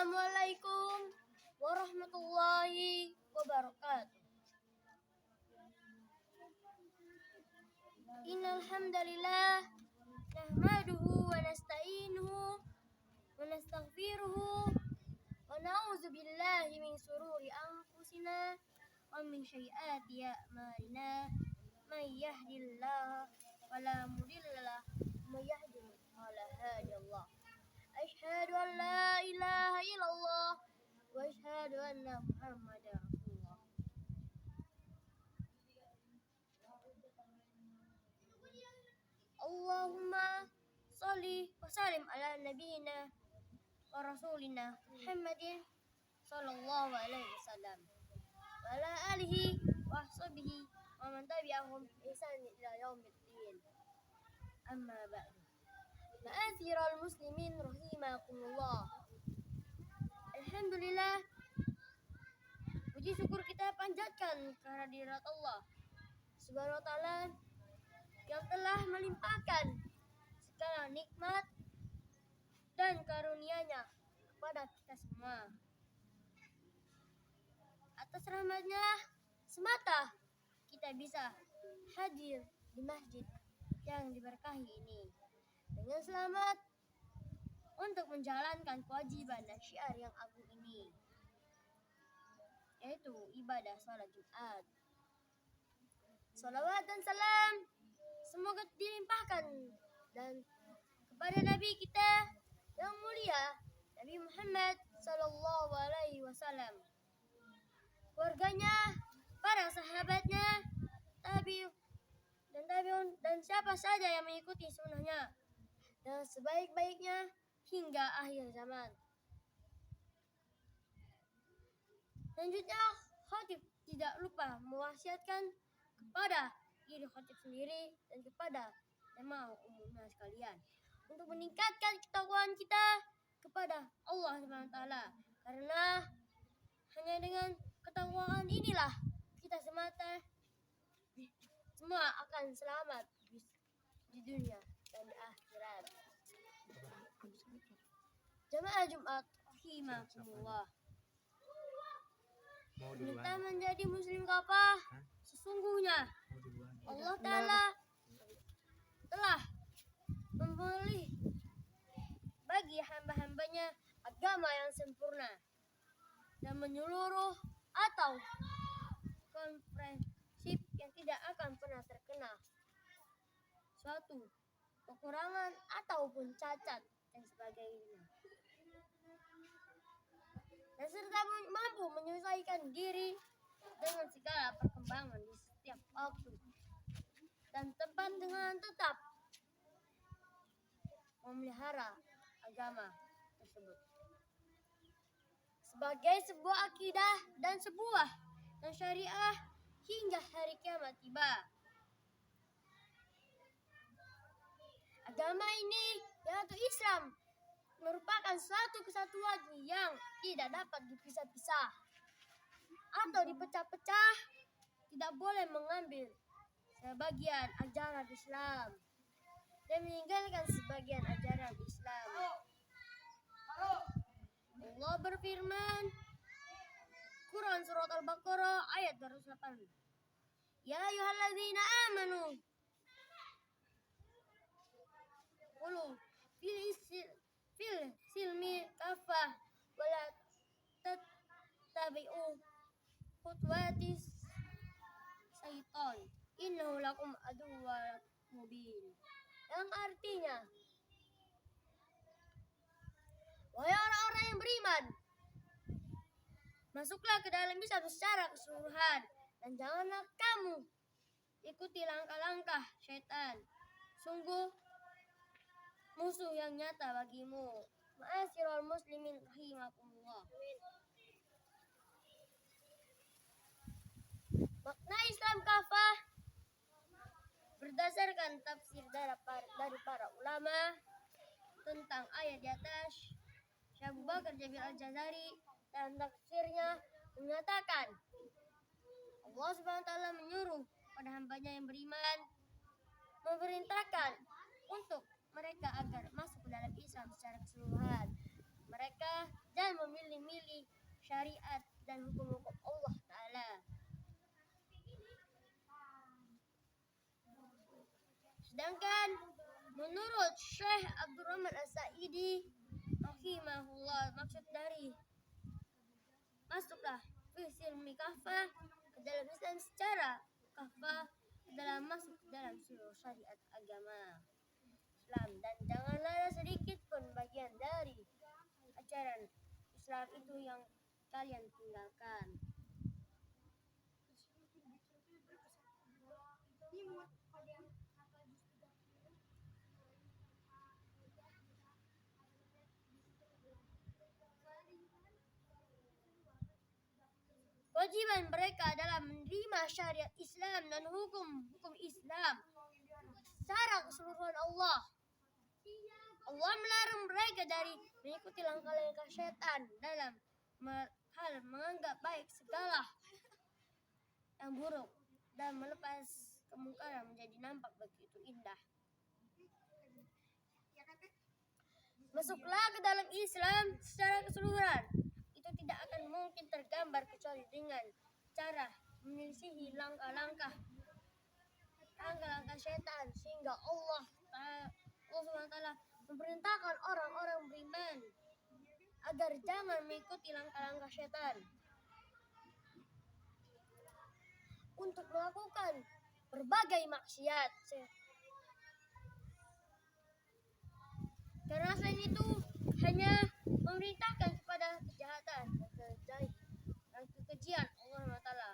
Assalamualaikum warahmatullahi wabarakatuh. Innal hamdalillah nahmaduhu wa nasta'inuhu wa nastaghfiruhu wa na'udzu billahi min shururi anfusina wa min sayyiati a'malina. May yahdihillahu fala mudilla lahu wa may yudlil fala hadiya lahu. Asyhadu an la ilaha illallah wa asyhadu anna Muhammadar Rasulullah. Allahumma sholli wa sallim ala nabiyyina wa rasulina Muhammadin sallallahu alaihi wasallam wa ala alihi wa sahbihi wa man tabi'ahum bi ihsan ila yaumiddin. Amma ba'du. Ma'asyiral muslimin rahimakumullah. Alhamdulillah, puji syukur kita panjatkan kehadirat Allah Subhanahu wa taala yang telah melimpahkan segala nikmat dan karunia-Nya kepada kita semua. Atas rahmat-Nya semata kita bisa hadir di masjid yang diberkahi ini dengan selamat untuk menjalankan kewajiban dan syiar yang agung ini, yaitu ibadah salat Jumat. Salawat dan salam semoga dilimpahkan dan kepada Nabi kita yang mulia, Nabi Muhammad sallallahu alaihi wasallam, keluarganya, para sahabatnya, tabi'un dan siapa saja yang mengikuti sunnahnya dan sebaik-baiknya hingga akhir zaman. Selanjutnya, khatib tidak lupa mewasiatkan kepada diri khatib sendiri dan kepada jemaah umumnya sekalian untuk meningkatkan ketakwaan kita kepada Allah Subhanahu wa taala, karena hanya dengan ketakwaan inilah kita semua akan selamat di dunia dan di akhirat. Jemaah Jumat rahimakumullah, kita menjadi muslim kafah. Sesungguhnya Allah Ta'ala telah memberi bagi hamba-hambanya agama yang sempurna dan menyeluruh atau komprehensif yang tidak akan pernah terkena suatu kekurangan ataupun cacat dan sebagainya, dan serta mampu menyesuaikan diri dengan segala perkembangan di setiap waktu dan tempat dengan tetap memelihara agama tersebut sebagai sebuah akidah dan sebuah syariah hingga hari kiamat tiba. Agama ini, yaitu Islam, merupakan suatu kesatuan yang tidak dapat dipisah-pisah atau dipecah-pecah. Tidak boleh mengambil sebagian ajaran Islam dan meninggalkan sebagian ajaran Islam. Allah berfirman, Quran surat Al-Baqarah ayat 208. Ya ayyuhalladzina amanu qulu fil silmi kafah wala tattabi'u khutwatis syaitan innahu lakum aduwwun mubin. Yang artinya, wahai orang-orang yang beriman, masuklah ke dalam Islam secara keseluruhan dan janganlah kamu ikuti langkah-langkah syaitan. Sungguh musuh yang nyata bagimu. Ma'asyiral muslimin rahimakumullah. Makna Islam kafah berdasarkan tafsir dari para ulama tentang ayat di atas. Syekh Abu Bakar Jabir Al-Jazari dalam tafsirnya menyatakan, Allah Subhanahu wa taala menyuruh pada hambanya yang beriman, memerintahkan untuk mereka agar masuk ke dalam Islam secara keseluruhan. Mereka jangan memilih syariat dan hukum-hukum Allah Ta'ala. Sedangkan menurut Syekh Abdurrahman As-Sa'idi rahimahullah, maksud dari masuklah fi silmi kafah ke dalam Islam secara kafah dalam masuk dalam seluruh syariat agama Islam, dan janganlah ada sedikit pun bagian dari ajaran Islam itu yang kalian tinggalkan. Kewajiban mereka dalam menerima syariat Islam dan hukum Islam secara keseluruhan Allah. Allah melarang mereka dari mengikuti langkah-langkah syaitan dalam hal menganggap baik segala yang buruk dan melepas kemungkaran menjadi nampak begitu indah. Masuklah ke dalam Islam secara keseluruhan. Itu tidak akan mungkin tergambar kecuali dengan cara menyelisihi langkah-langkah syaitan, sehingga Allah SWT memerintahkan orang-orang beriman agar jangan mengikuti langkah-langkah syaitan untuk melakukan berbagai maksiat. Karena selain itu hanya memerintahkan kepada kejahatan dan kekejian Allah Ta'ala.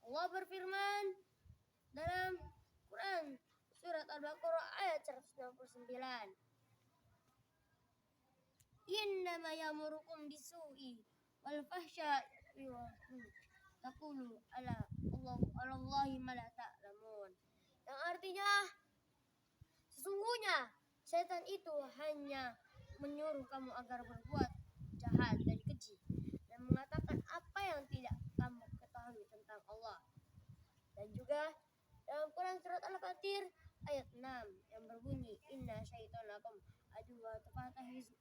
Allah berfirman dalam Quran surat Al-Baqarah ayat 169. Innama yamurukum bisu'i wal fahsya'i wa taqulu Allahi ma la ta'lamun. Yang artinya sesungguhnya setan itu hanya menyuruh kamu agar berbuat jahat dan keji dan mengatakan apa yang tidak kamu ketahui tentang Allah. Dan juga dalam Quran surat Al-Fatir ayat 6 yang berbunyi inna syaitanakum aduwa tafatahizu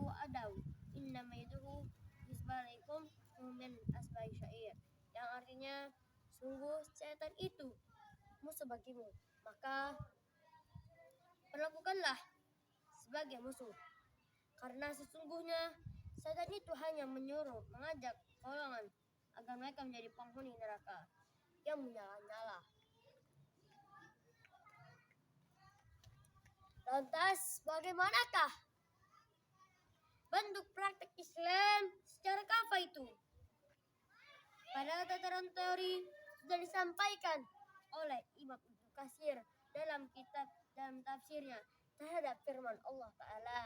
adaw inna mayduhu hisbalikum min asbai syair, yang artinya sungguh setan itu musuh bagimu, maka perlakukanlah sebagai musuh, karena sesungguhnya setan itu hanya mengajak golongan agar mereka menjadi penghuni neraka yang menyala-nyala. Lantas bagaimanakah bentuk praktek Islam secara kafah itu? Pada tataran teori sudah disampaikan oleh Imam Ibnu Katsir dalam tafsirnya terhadap firman Allah Ta'ala.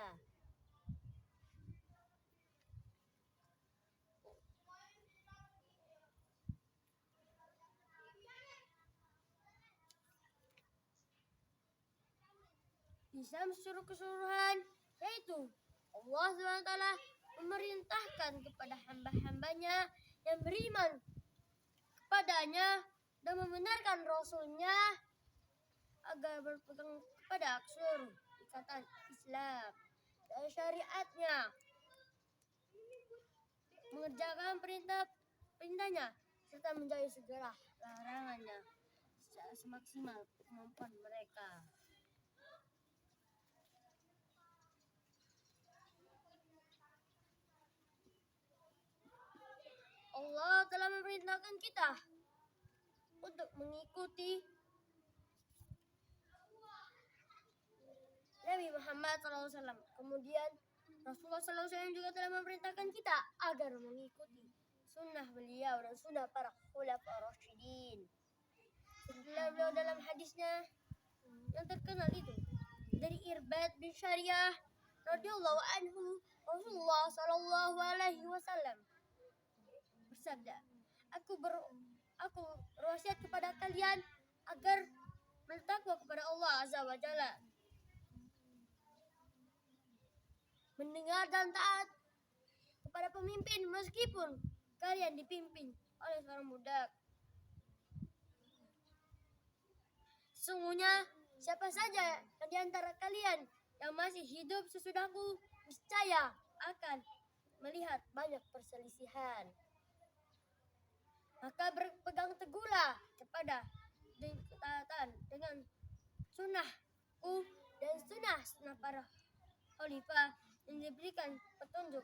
Islam secara keseluruhan, yaitu Allah SWT memerintahkan kepada hamba-hambanya yang beriman kepadanya dan membenarkan Rasulnya agar berpegang kepada seluruh ikatan Islam dan syariatnya, mengerjakan perintahnya serta menjauhi segala larangannya semaksimal kemampuan mereka. Allah telah memerintahkan kita untuk mengikuti Nabi Muhammad SAW. Kemudian Rasulullah SAW juga telah memerintahkan kita agar mengikuti sunnah beliau dan sunnah para khulafaur rasyidin. Setelah beliau dalam hadisnya yang terkenal itu dari Irbad bin Syariah radhiyallahu anhu, Rasulullah SAW bersabda, aku berwasiat kepada kalian agar bertakwa kepada Allah Azza wa Jalla, mendengar dan taat kepada pemimpin meskipun kalian dipimpin oleh seorang budak. Sesungguhnya siapa saja di antara kalian yang masih hidup sesudahku niscaya akan melihat banyak perselisihan. Maka berpegang teguhlah kepada ketaatan dengan sunnahku dan sunnah para khalifah yang diberikan petunjuk,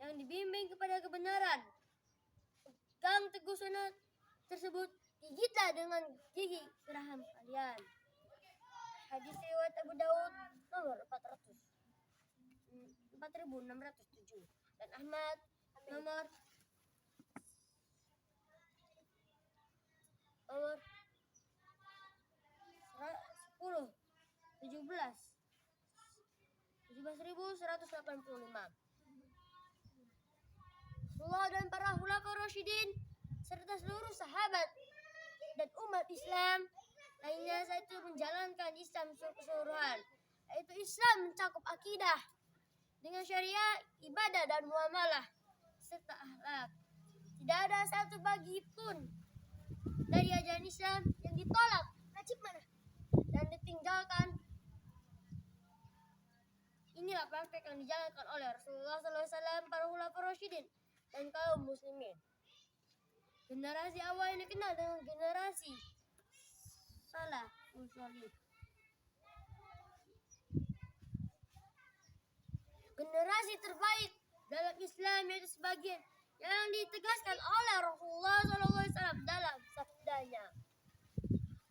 yang dibimbing kepada kebenaran. Pegang teguh sunnah tersebut, gigitlah dengan gigi geraham kalian. Hadis riwayat Abu Daud nomor 4607 dan Ahmad nomor 17185. Rasulullah dan para khulafaur rasyidin serta seluruh sahabat dan umat Islam lainnya saat itu menjalankan Islam keseluruhan, yaitu Islam mencakup akidah dengan syariah, ibadah dan muamalah serta akhlak. Tidak ada satu bagi pun dari ajaran Islam yang ditolak dan ditinggalkan. Inilah praktek yang dijalankan oleh Rasulullah SAW, para khulafaur rasyidin dan kaum muslimin. Generasi awal yang dikenal dengan generasi salafus salih. Generasi terbaik dalam Islam yaitu sebagian yang ditegaskan oleh Rasulullah SAW dalam sabdanya,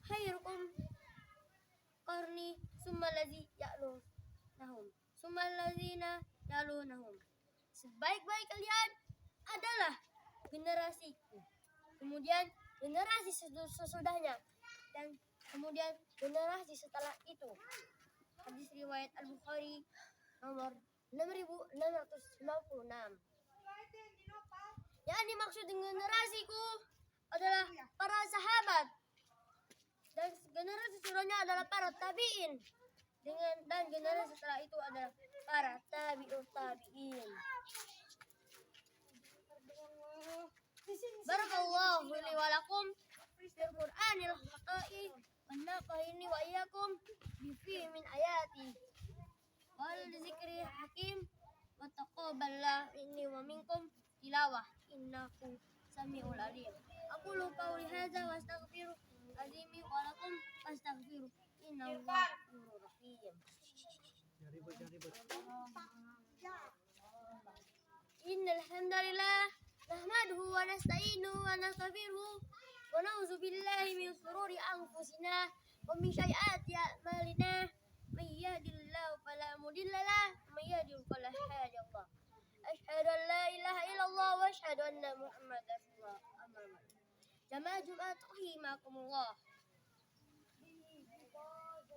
khairukum qarni summallazi ya'lunahum summallazina yalunahum. Sebaik-baik kalian adalah generasiku, kemudian generasi sesudahnya, dan kemudian generasi setelah itu. Hadis riwayat Al-Bukhari nomor 6696. Yang dimaksud dengan generasiku adalah para sahabat, dan generasi setelahnya adalah para tabi'in, dan generasi setelah itu adalah para tabi'ut tabi'in. Barakallahu li wa lakum fil Qur'anil haqqi wa nafa'ini wa iyyakum bi min ayati wal dzikri hakim wa taqabbala minni wa minkum tilawah innahu samiul alim. Aqulu qawli hadza wa astaghfiru azimi wa lakum fastaghfiru innahu ghafurur rahim. Innal hamdalillah nahmaduhu wa nasta'inuhu wa nastaghfiruhu wa na'udzu billahi min shururi anfusina wa min sayyiati a'malina. May yahdihillahu fala mudilla lahu wa may yudlil fala hadiya lahu. Asyhadu an la ilaha illallah wa asyhadu anna Muhammadar rasulullah. Amma ba'd. Jamaah Jumat rahimakumullah.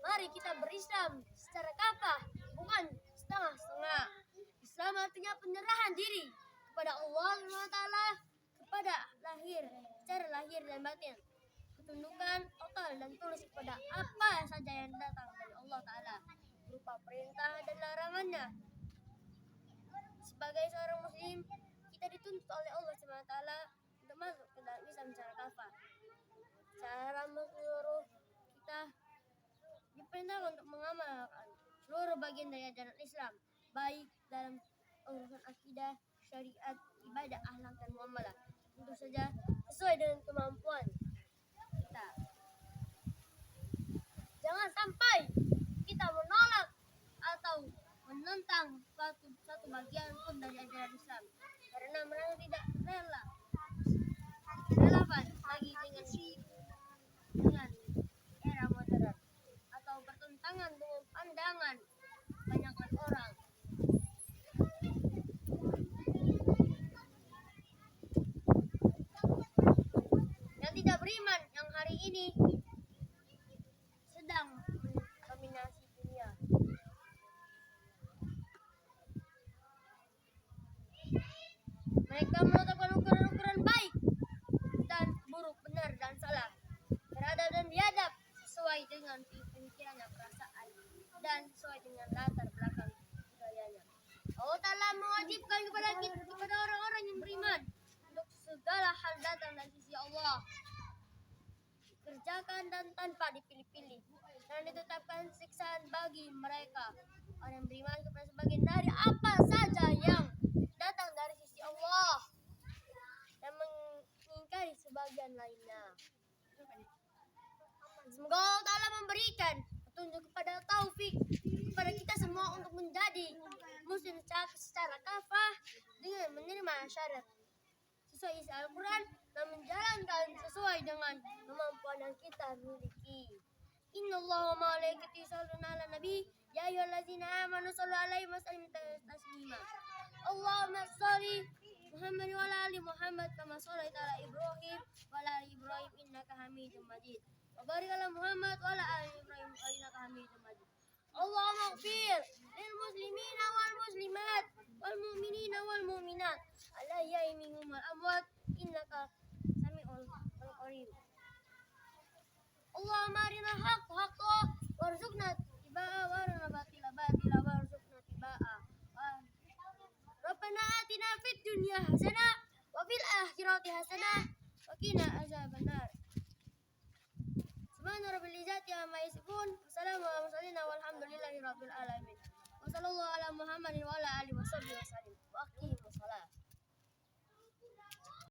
Mari kita berislam secara kafah, bukan setengah-setengah. Islam artinya penyerahan diri kepada Allah SWT, kepada secara lahir dan batin, ketundukan total dan tulus kepada apa saja yang datang dari Allah Ta'ala berupa perintah dan larangannya. Sebagai seorang muslim, kita dituntut oleh Allah SWT untuk masuk ke dalam Islam secara kafah. Secara menyeluruh, kita diperintahkan untuk mengamalkan seluruh bagian dari ajaran Islam, baik dalam urusan akidah, syariat, ibadah, akhlak dan muamalah, tentu saja sesuai dengan kemampuan kita. Jangan sampai kita menolak atau menentang satu bagian pun dari ajaran Islam karena mereka tidak relevan lagi dengan era modern atau bertentangan dengan pandangan kebanyakan orang. Yang tidak beriman yang hari ini sedang mendominasi dunia. Mereka menetapkan ukuran-ukuran baik dan buruk, benar dan salah, beradab dan biadab sesuai dengan pemikirannya, perasaan, dan sesuai dengan latar belakang budayanya. Allah Ta'ala mewajibkan kepada orang-orang yang beriman untuk segala hal datang dari sisi Allah, dikerjakan dan tanpa dipilih-pilih, dan ditetapkan siksaan bagi mereka orang yang beriman kepada sebagian dari apa saja yang datang dari sisi Allah dan mengingkari sebagian lainnya. Semoga Allah Ta'ala memberikan petunjuk kepada taufik kepada kita semua untuk menjadi muslim secara kafah dengan menerima syariat sesuai isi Al-Quran dan menjalankan sesuai dengan kemampuan yang kita miliki. Inna Allah wa malaikatihi yusholluna 'alan nabi ya ayyuhallazina amanu shollu 'alaihi wa sallimu taslima. Allahumma sholli Muhammad wa ala ali Muhammad kama shallaita ala Ibrahim wa ala ali Ibrahim innaka Hamidum Majid. Wa barik ala Muhammad wa ala ali Ibrahim innaka Hamidum Majid. Allahumma ighfir lil muslimina wal muslimat wal mu'minina wal mu'minat al-ahya'i minhum wal amwat innaka sami'ul qarib. Allahumma arina al-haqqa haqqan warzuqna ittiba'ahu wa arina batila batila warzuqna ittiba'ahu. Rabbana atina fid dunya hasanah wa fil akhirati hasanah wa qina azabannar. Subhana rabbil izzati amma yasifun. Wassalamu ala mursalin walhamdulillahi rabbil alamin. Wassallallahu ala Muhammadin wa ala alihi wasallam.